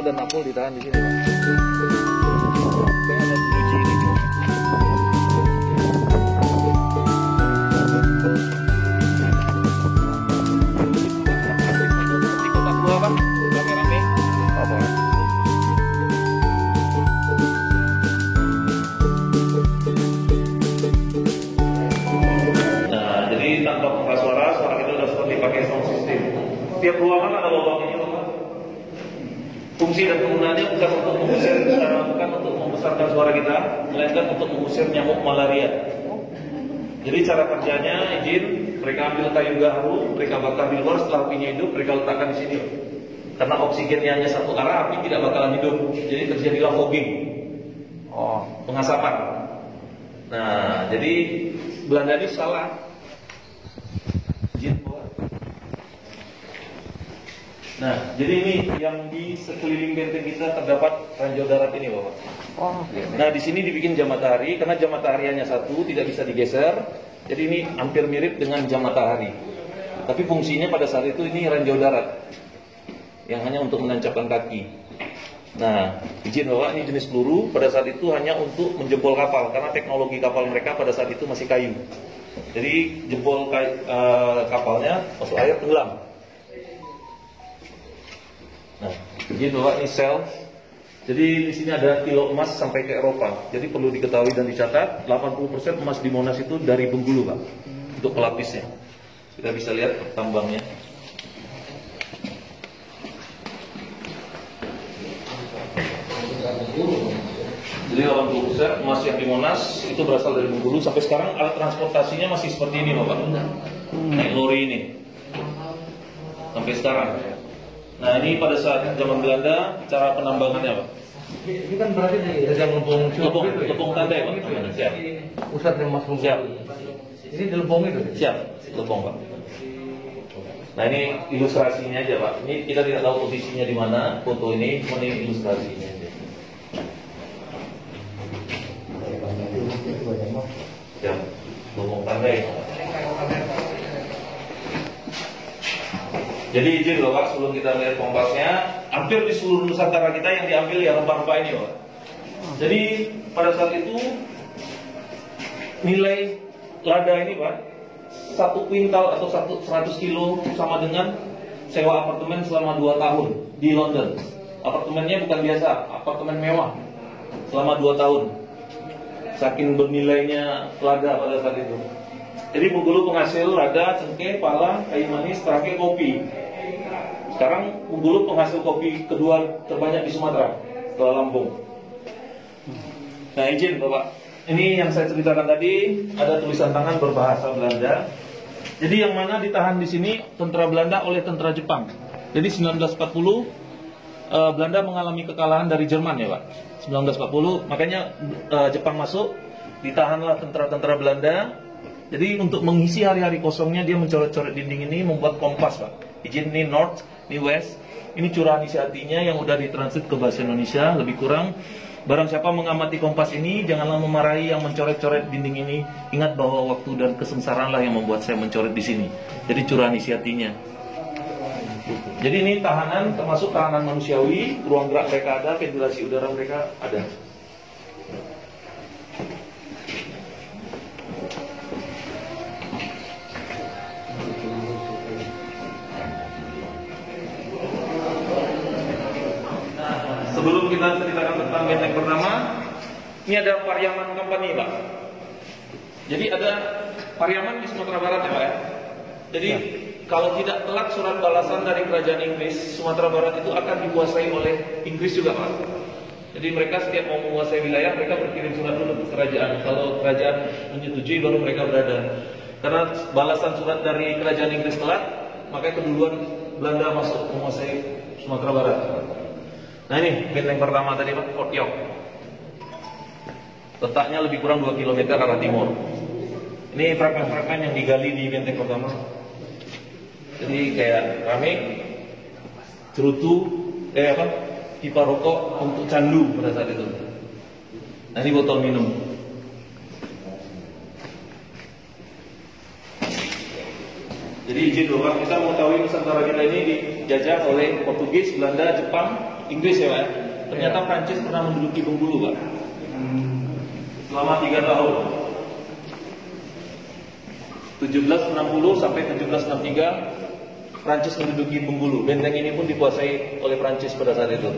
dan Napol ditahan di sini, Pak. Kayak ada kunci ini. Di kotak dua, Pak. Rame-rame. Apa? Nah, jadi tanpa pengeras suara kita sudah seperti pakai sound system. Tiap ruangan ada lubangnya, Pak. Fungsi dan penggunaannya bukan untuk mengusir, bukan untuk membesarkan suara kita, melainkan untuk mengusir nyamuk malaria. Jadi cara kerjanya, izin, mereka ambil kayu gaharu, mereka bakar di luar, setelah apinya hidup, mereka letakkan di sini. Karena oksigennya hanya satu arah, api tidak bakalan hidup. Jadi terjadilah fogging, pengasapan. Nah, jadi Belanda ini salah. Izin, nah, jadi ini yang di sekeliling benteng kita terdapat ranjau darat ini, Bapak. Nah, di sini dibikin jam matahari karena jam matahari hanya satu, tidak bisa digeser. Jadi ini hampir mirip dengan jam matahari. Tapi fungsinya pada saat itu ini ranjau darat yang hanya untuk menancapkan kaki. Nah, izin Bapak, ini jenis peluru pada saat itu hanya untuk menjebol kapal karena teknologi kapal mereka pada saat itu masih kayu. Jadi jebol kapalnya masuk air tenggelam. Nah, jadi Bapak, ini sel. Jadi di sini ada kilo emas sampai ke Eropa. Jadi perlu diketahui dan dicatat, 80% emas di Monas itu dari Bengkulu, Pak. Untuk pelapisnya. Kita bisa lihat tambangnya. Jadi 80% emas yang di Monas itu berasal dari Bengkulu. Sampai sekarang alat transportasinya masih seperti ini, Bapak. Naik lori ini. Sampai sekarang. Nah, ini pada saat zaman Belanda cara penambangannya, Pak. Ini kan berarti di Lepung tandai, Pak. Siap. Pusat yang Mas Siap. Ini di Lepung itu. Siap, lepung, Pak. Nah, ini ilustrasinya aja, Pak. Ini kita tidak tahu posisinya di mana foto ini, ini ilustrasinya aja. Siap. Lepung tandai. Jadi izin Bapak, sebelum kita melihat kompasnya, hampir di seluruh Nusantara kita yang diambil ya rempah-rempah ini, Bapak. Jadi pada saat itu nilai lada ini, Pak, 1 kuintal atau 100 kilo sama dengan sewa apartemen selama 2 tahun di London. Apartemennya bukan biasa, apartemen mewah selama 2 tahun. Saking bernilainya lada pada saat itu. Jadi Bengkulu penghasil lada, cengkeh, pala, kayu manis, terakhir kopi. Sekarang Bengkulu penghasil kopi kedua terbanyak di Sumatera setelah Lampung. Nah, izin Bapak, ini yang saya ceritakan tadi ada tulisan tangan berbahasa Belanda. Jadi yang mana ditahan di sini tentara Belanda oleh tentara Jepang. Jadi 1940 Belanda mengalami kekalahan dari Jerman, ya Pak. 1940 makanya Jepang masuk, ditahanlah tentara-tentara Belanda. Jadi untuk mengisi hari-hari kosongnya dia mencoret-coret dinding ini, membuat kompas, Pak. Izin, ini North, ini West. Ini curahan isi hatinya yang udah ditranslate ke bahasa Indonesia, lebih kurang. Barang siapa mengamati kompas ini, janganlah memarahi yang mencoret-coret dinding ini. Ingat bahwa waktu dan kesengsaraanlah yang membuat saya mencoret di sini. Jadi curahan isi hatinya. Jadi ini tahanan, termasuk tahanan manusiawi, ruang gerak mereka ada, ventilasi udara mereka ada. Sebelum kita ceritakan tentang benteng pertama, ini ada Pariaman Company, Pak. Jadi ada Pariaman di Sumatera Barat, ya Pak ya. Jadi kalau tidak telat surat balasan dari kerajaan Inggris, Sumatera Barat itu akan dikuasai oleh Inggris juga, Pak. Jadi mereka setiap mau menguasai wilayah, mereka berkirim surat dulu ke kerajaan. Kalau kerajaan menyetujui, baru mereka berada. Karena balasan surat dari kerajaan Inggris telat, makanya keduluan Belanda masuk menguasai Sumatera Barat. Nah ini benteng pertama tadi, Pak, Fort York. Letaknya lebih kurang 2 km arah timur. Ini fragmen-fragmen yang digali di benteng pertama. Jadi kayak keramik, cerutu, pipa rokok untuk candu pada saat itu. Nah ini botol minum. Jadi Jadi izin Bapak, kita mengetahui Nusantara kita ini dijajah oleh Portugis, Belanda, Jepang, Inggris ya Pak ya. Ternyata Prancis pernah menduduki Bengkulu Pak. Selama 3 tahun. 1760 sampai 1763 Prancis menduduki Bengkulu. Benteng ini pun dikuasai oleh Prancis pada saat itu.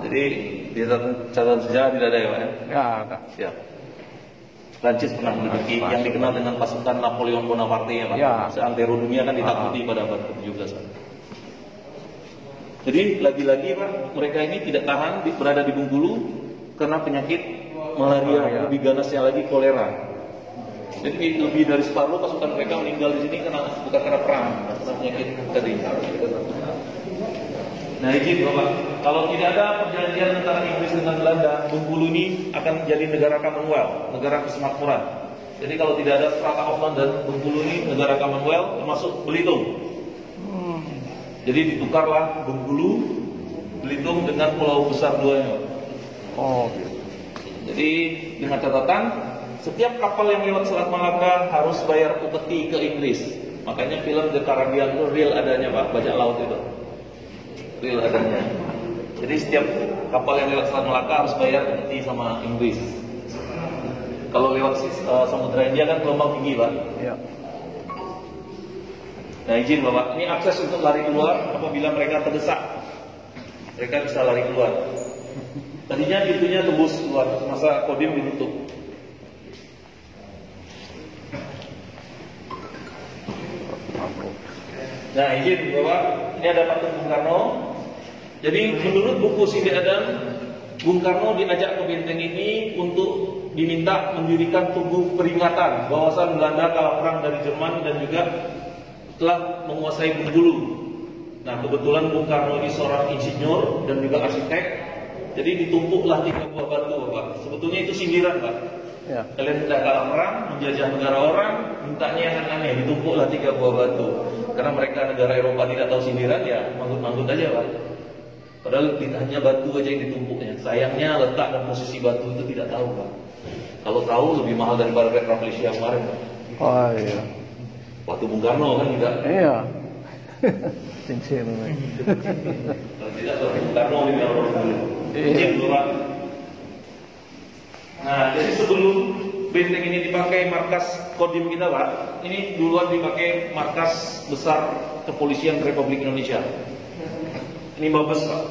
Jadi di catatan sejarah tidak ada ya Pak ya? Ya, Kak. Ya. Prancis pernah menduduki yang dikenal dengan pasukan Napoleon Bonaparte ya Pak. Ya. Seantero dunia kan ditakuti pada abad ke-17. Jadi lagi-lagi Pak, mereka ini tidak tahan berada di Bengkulu karena penyakit malaria, lebih ganasnya lagi kolera. Jadi lebih dari separuh pasukan mereka meninggal di sini karena bukan karena perang, karena penyakit tadi. Nah izin Bapak, kalau tidak ada perjanjian antara Inggris dengan Belanda, Bengkulu ini akan menjadi negara Commonwealth, negara kesemakmuran. Jadi kalau tidak ada Strata of London, Bengkulu ini negara Commonwealth termasuk Belitung. Jadi ditukarlah Bengkulu, Belitung dengan pulau besar duanya. Oh. Jadi dengan catatan, setiap kapal yang lewat Selat Malaka harus bayar upeti ke Inggris. Makanya film The Caribbean itu real adanya Pak, bajak laut itu. Real adanya. Jadi setiap kapal yang lewat Selat Malaka harus bayar upeti sama Inggris. Kalau lewat Samudra India kan gelombang tinggi Pak. Ya. Nah izin Bapak, ini akses untuk lari keluar apabila mereka terdesak. Mereka bisa lari keluar. Tadinya pintunya tembus keluar, masa Kodim ditutup. Nah izin Bapak, ini ada patung Bung Karno. Jadi menurut buku Cindy Adam, Bung Karno diajak ke benteng ini untuk diminta mendirikan tugu peringatan bahwasan Belanda kalah perang dari Jerman dan juga telah menguasai Bengkulu. Nah kebetulan Bung Karno ini seorang insinyur dan juga arsitek. Jadi ditumpuklah 3 buah batu Bapak. Sebetulnya itu sindiran Pak. Ya. Kalian tidak kalah perang, menjajah negara orang, mintanya yang aneh, ditumpuklah 3 buah batu. Karena mereka negara Eropa tidak tahu sindiran, ya manggut-manggut aja Pak. Padahal hanya batu aja yang ditumpuknya. Sayangnya letak dan posisi batu itu tidak tahu Pak. Kalau tahu lebih mahal daripada Red Rafflesia kemarin Pak. Oh iya. Waktu Bung Karno kan juga. Iya. Cincin. Kalau tidak Bung Karno lebih orang dulu. Cincin dulu Pak. Nah, jadi sebelum benteng ini dipakai markas Kodim kita Pak, ini duluan dipakai markas besar Kepolisian Republik Indonesia. Ini Mabes Pak.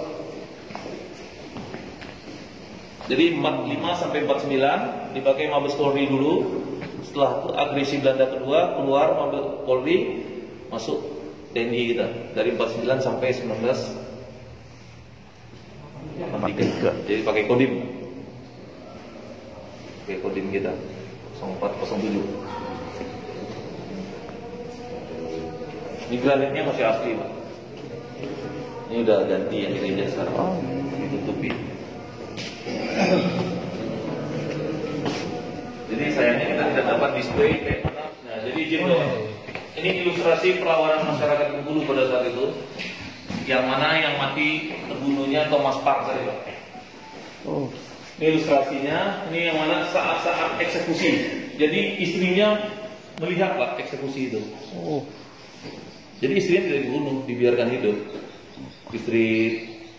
Jadi 45 sampai 49 dipakai Mabes Polri dulu. Setelah agresi Belanda kedua, keluar Mabes Polri, masuk TNI kita dari 49 sampai 1983. Jadi pakai Kodim. Pakai Kodim kita 0407. Ini granitnya masih asli Pak. Ini udah ganti yang gereja sekarang. Ditutupi. Jadi sayangnya kita tidak dapat display kayak mana. Nah, jadi izin ini ilustrasi perlawanan masyarakat Bengkulu pada saat itu. Yang mana yang mati terbunuhnya Thomas Park tadi Pak. Oh. Ini ilustrasinya. Ini yang mana saat-saat eksekusi. Jadi istrinya melihat Pak eksekusi itu. Oh. Jadi istrinya tidak dibunuh, dibiarkan hidup. Istri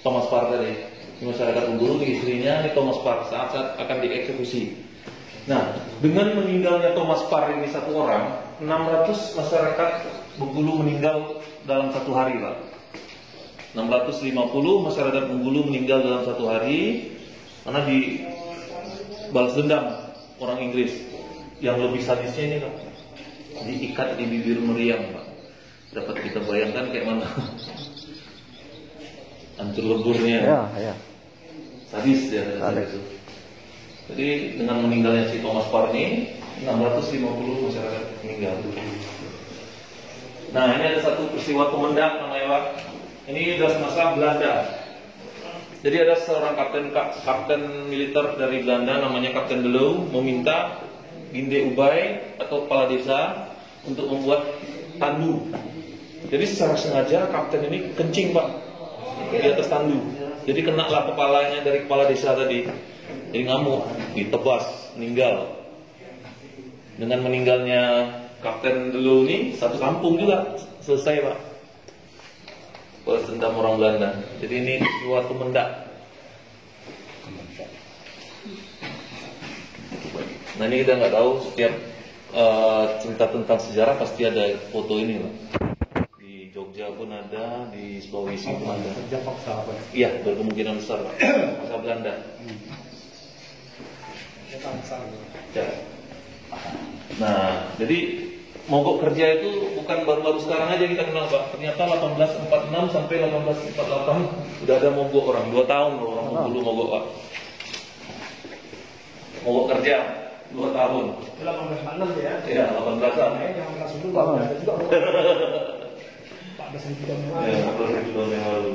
Thomas Park tadi. Ini masyarakat Bengkulu, istrinya ini Thomas Park saat-saat akan dieksekusi. Nah, dengan meninggalnya Thomas Park ini satu orang, 600 masyarakat Bengkulu meninggal dalam satu hari, Pak. 650 masyarakat Bengkulu meninggal dalam satu hari karena dibalas dendam orang Inggris. Yang lebih sadisnya ini, Pak, diikat di bibir meriam, Pak. Dapat kita bayangkan kayak mana hancur leburnya. Ya, ya. Sadis ya itu. Jadi dengan meninggalnya si Thomas Park ini 650 masyarakat meninggal. Nah ini ada satu peristiwa pemendak namanya Pak. Ini sudah semasa Belanda. Jadi ada seorang kapten militer dari Belanda namanya Kapten De Loo meminta Ginde Ubay atau kepala desa untuk membuat tandu. Jadi secara sengaja kapten ini kencing Pak di atas tandu. Jadi kenalah kepalanya dari kepala desa tadi. Jadi ngamuk, ditebas, meninggal. Dengan meninggalnya Kapten dulu ini satu kampung juga selesai Pak. Balas dendam orang Belanda. Jadi ini suatu mendak. Nah ini kita nggak tahu setiap cerita tentang sejarah pasti ada foto ini Pak. Di Jogja pun ada, di Sulawesi pun ada. Sejak paksa apa? Iya, berkemungkinan besar Pak. Masa Belanda. Ya. Nah, jadi mogok kerja itu bukan baru-baru sekarang aja kita kenal Pak. Ternyata 1846 sampai 1848 udah ada mogok orang. 2 tahun loh orang dulu mogok Pak. Mogok kerja 2 tahun. 1846 ya? Iya, 18-an. Yang kelas dulu ada juga. 14.000 tahun yang lalu. Ya, 14.000 tahun yang lalu.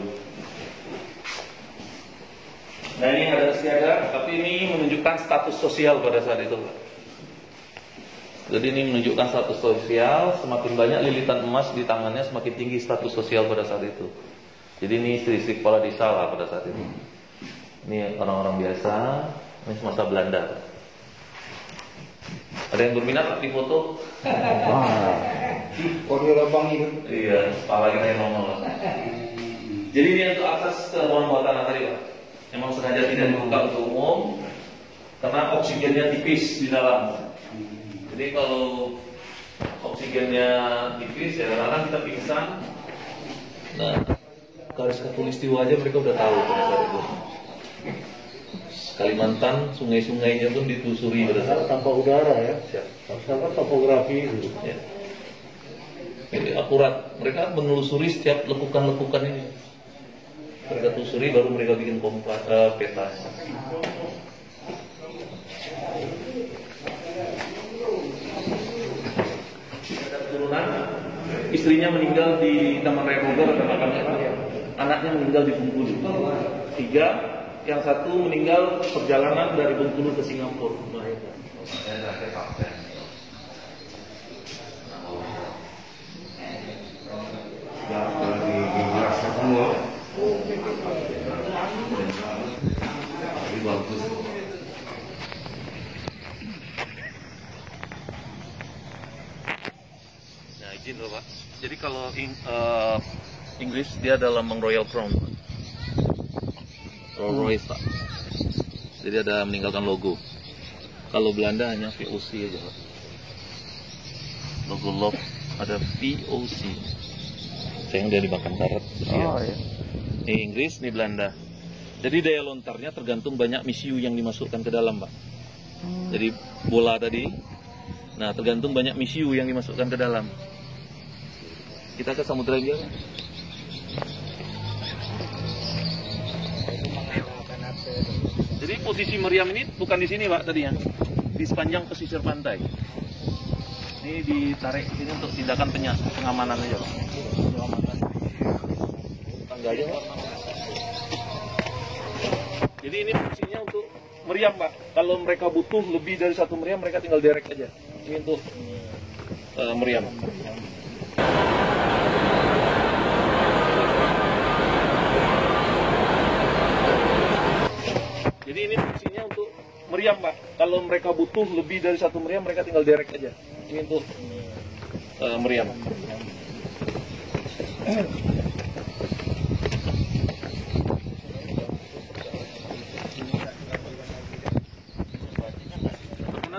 Nah ini ada istiadat, tapi ini menunjukkan status sosial pada saat itu Pak. Jadi ini menunjukkan status sosial, semakin banyak lilitan emas di tangannya semakin tinggi status sosial pada saat itu. Jadi ini istri-istri kepala desa lah pada saat itu. Ini orang-orang biasa, ini semasa Belanda. Ada yang berminat Pak, di foto? Kode lubang itu. Iya, kepala kita yang nongol. Jadi ini untuk akses ke ruang bawah tanah tadi Pak. Memang sengaja tidak dibuka untuk umum karena oksigennya tipis di dalam. Jadi kalau oksigennya tipis ya kadang-kadang kita pingsan. Nah, garis khatulistiwa aja mereka udah tahu pada saat itu. Kalimantan, sungai-sungainya pun ditelusuri pada saat Tanpa udara ya. Siap. Tanpa topografi itu. Ya. Jadi akurat, mereka menelusuri setiap lekukan-lekukan ini. Mereka telusuri baru mereka bikin peta. Turunan, istrinya meninggal di Taman Raya Bogor ada makamnya, anaknya meninggal di Bengkulu. 3, yang 1 meninggal perjalanan dari Bengkulu ke Singapura. Bagus. Nah izin loh Pak. Jadi kalau Inggris dia ada lambang Royal Crown, Rolls Royce Pak. Jadi ada meninggalkan logo. Kalau Belanda hanya VOC aja Pak. Logo love ada VOC. Sayang dia dimakan karet. Oh iya. Ini Inggris, ini Belanda. Jadi daya lontarnya tergantung banyak misiu yang dimasukkan ke dalam, Pak. Jadi bola tadi, nah tergantung banyak misiu yang dimasukkan ke dalam. Kita ke Samudra India. Jadi posisi meriam ini bukan di sini, Pak, tadinya. Di sepanjang pesisir pantai. Ini ditarik ke sini untuk tindakan pengamanan aja, Pak. Penyelamatan. Tangga aja, Pak. Jadi ini fungsinya untuk meriam Pak. Kalau mereka butuh lebih dari 1 meriam, mereka tinggal derek aja. Ini untuk meriam. Jadi ini fungsinya untuk meriam Pak. Kalau mereka butuh lebih dari 1 meriam, mereka tinggal derek aja. Ini untuk meriam.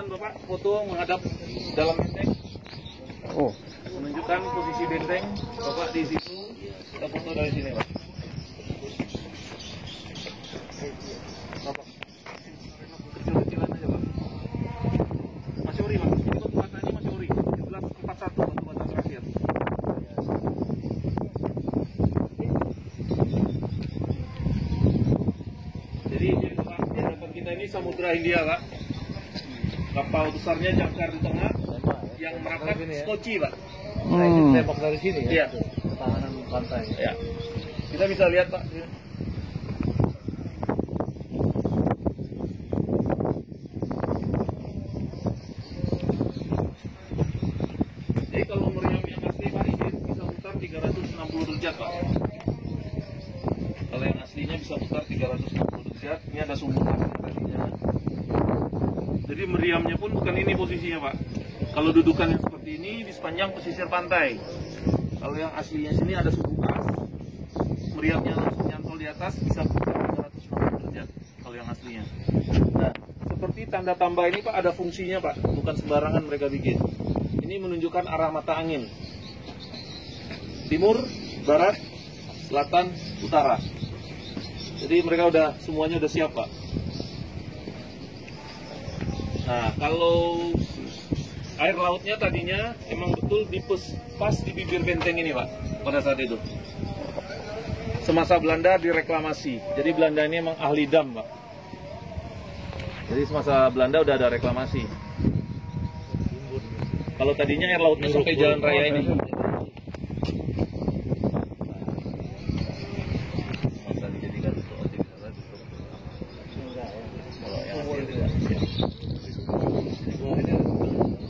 Bapak foto menghadap dalam benteng. Oh. Menunjukkan posisi benteng. Bapak di situ. Kita foto dari sini, Pak. Bapak. Kecil-kecilan aja, Pak. Masih ori, Pak. Ini batu batanya masih ori. 1141 batu bata terakhir. Jadi ini Pak, di hadapan kita ini Samudra Hindia, Pak. Kapal besarnya jangkar di tengah, yang merapat skoci, Pak. Nah, ini tembak dari sini ya? Iya. Pertahanan pantai. Ya. Kita bisa lihat, Pak. Jadi kalau meriam yang asli, Pak, ini bisa putar 360 derajat, Pak. Kalau yang aslinya bisa putar 360 derajat, ini ada sumber tadinya. Jadi meriamnya pun bukan ini posisinya, Pak. Kalau dudukan yang seperti seperti ini di sepanjang pesisir pantai. Kalau yang aslinya sini ada suhu as, meriapnya langsung nyantol di atas, bisa 360 derajat kalau yang aslinya. Nah, seperti tanda tambah ini Pak ada fungsinya Pak, bukan sembarangan mereka bikin. Ini menunjukkan arah mata angin. Timur, barat, selatan, utara. Jadi mereka semuanya udah siap Pak. Nah, kalau air lautnya tadinya emang betul pas di bibir benteng ini Pak, pada saat itu. Semasa Belanda direklamasi. Jadi Belanda ini emang ahli dam Pak. Jadi semasa Belanda udah ada reklamasi. Kalau tadinya air lautnya sampai jalan raya ini.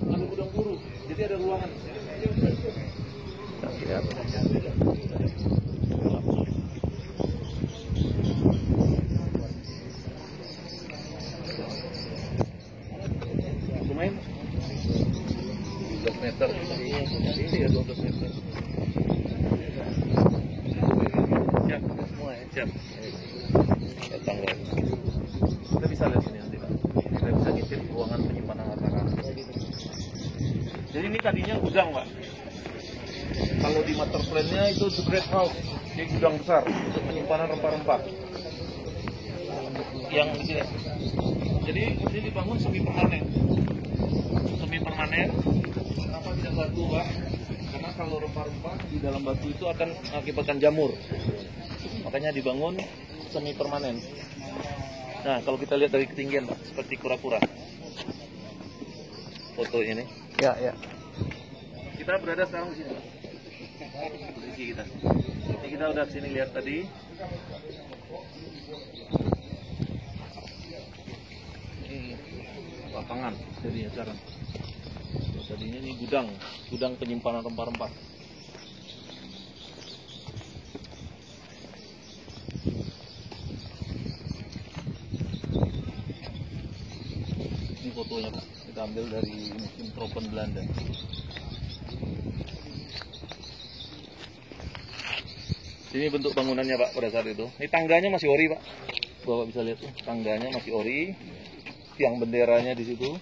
Ada gudang buruh, jadi ada ruangan. Lumayan 12 meter. Ini ya 12 meter. Siap semua ya, siap. Datang ya. Kita bisa lihat sini nanti Pak. Kita bisa ngintip ruangan penyimpanan harta karun. Jadi ini tadinya gudang Pak. Kalau di master plan-nya itu the great house, ini gudang besar untuk penyimpanan rempah-rempah. Yang di sini. Jadi ini dibangun semi permanen. Semi permanen. Kenapa tidak batu Pak? Karena kalau rempah-rempah di dalam batu itu akan mengakibatkan jamur. Makanya dibangun semi permanen. Nah, kalau kita lihat dari ketinggian Pak, seperti kura-kura. Foto ini. Ya, ya. Kita berada sekarang di sini. Posisi kita. Ini kita udah sini lihat tadi. Ini lapangan jadinya sekarang. Tadinya ini gudang penyimpanan rempah-rempah. Ini fotonya Pak, kita ambil dari musim tropen Belanda. Ini bentuk bangunannya Pak pada saat itu. Ini tangganya masih ori Pak. Bapak bisa lihat tuh, tangganya masih ori. Tiang benderanya di situ.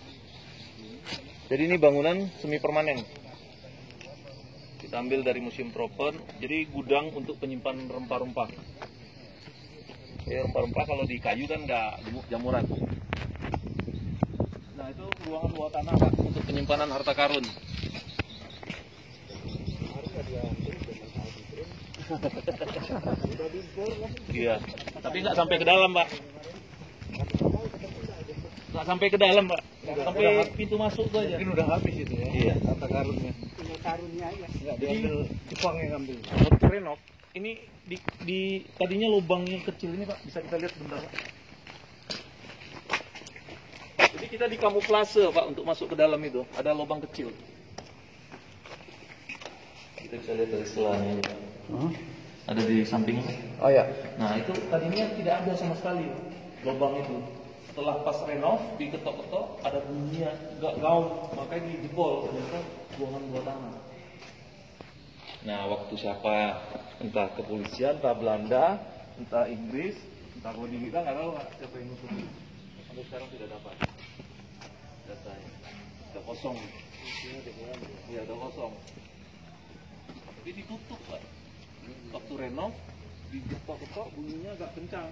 Jadi ini bangunan semi permanen. Kita ambil dari museum tropen. Jadi gudang untuk penyimpanan rempah-rempah. Rempah-rempah kalau di kayu kan nggak jamuran. Nah itu ruangan bawah tanah Pak untuk penyimpanan harta karun. Iya, tapi nggak sampai ke dalam Pak. Nggak sampai ke dalam Pak. Sampai pintu masuk tuh aja. Mungkin udah habis itu ya. Iya. Harta karunnya. Karunnya ya. Nggak diambil, Jepang yang ambil. Waktu renov, ini di tadinya lubang yang kecil ini Pak, bisa kita lihat sebentar Pak. Jadi kita di kamuflase Pak untuk masuk ke dalam itu, ada lubang kecil. Kita bisa lihat dari selanya ini Pak. Ada di samping. Oh ya. Nah itu tadinya tidak ada sama sekali lubang itu. Setelah pas renov diketok-ketok ada bunyinya nggak gaung, makanya dijebol, ternyata buangan bawah tanah. Nah waktu siapa, entah kepolisian, entah Belanda, entah Inggris, entah Kodi kita nggak tahu Pak, siapa yang ngusut. Sampai sekarang tidak dapat datanya, udah kosong. Iya udah kosong. Tapi ditutup Pak. Waktu renov diketok-ketok bunyinya agak kencang.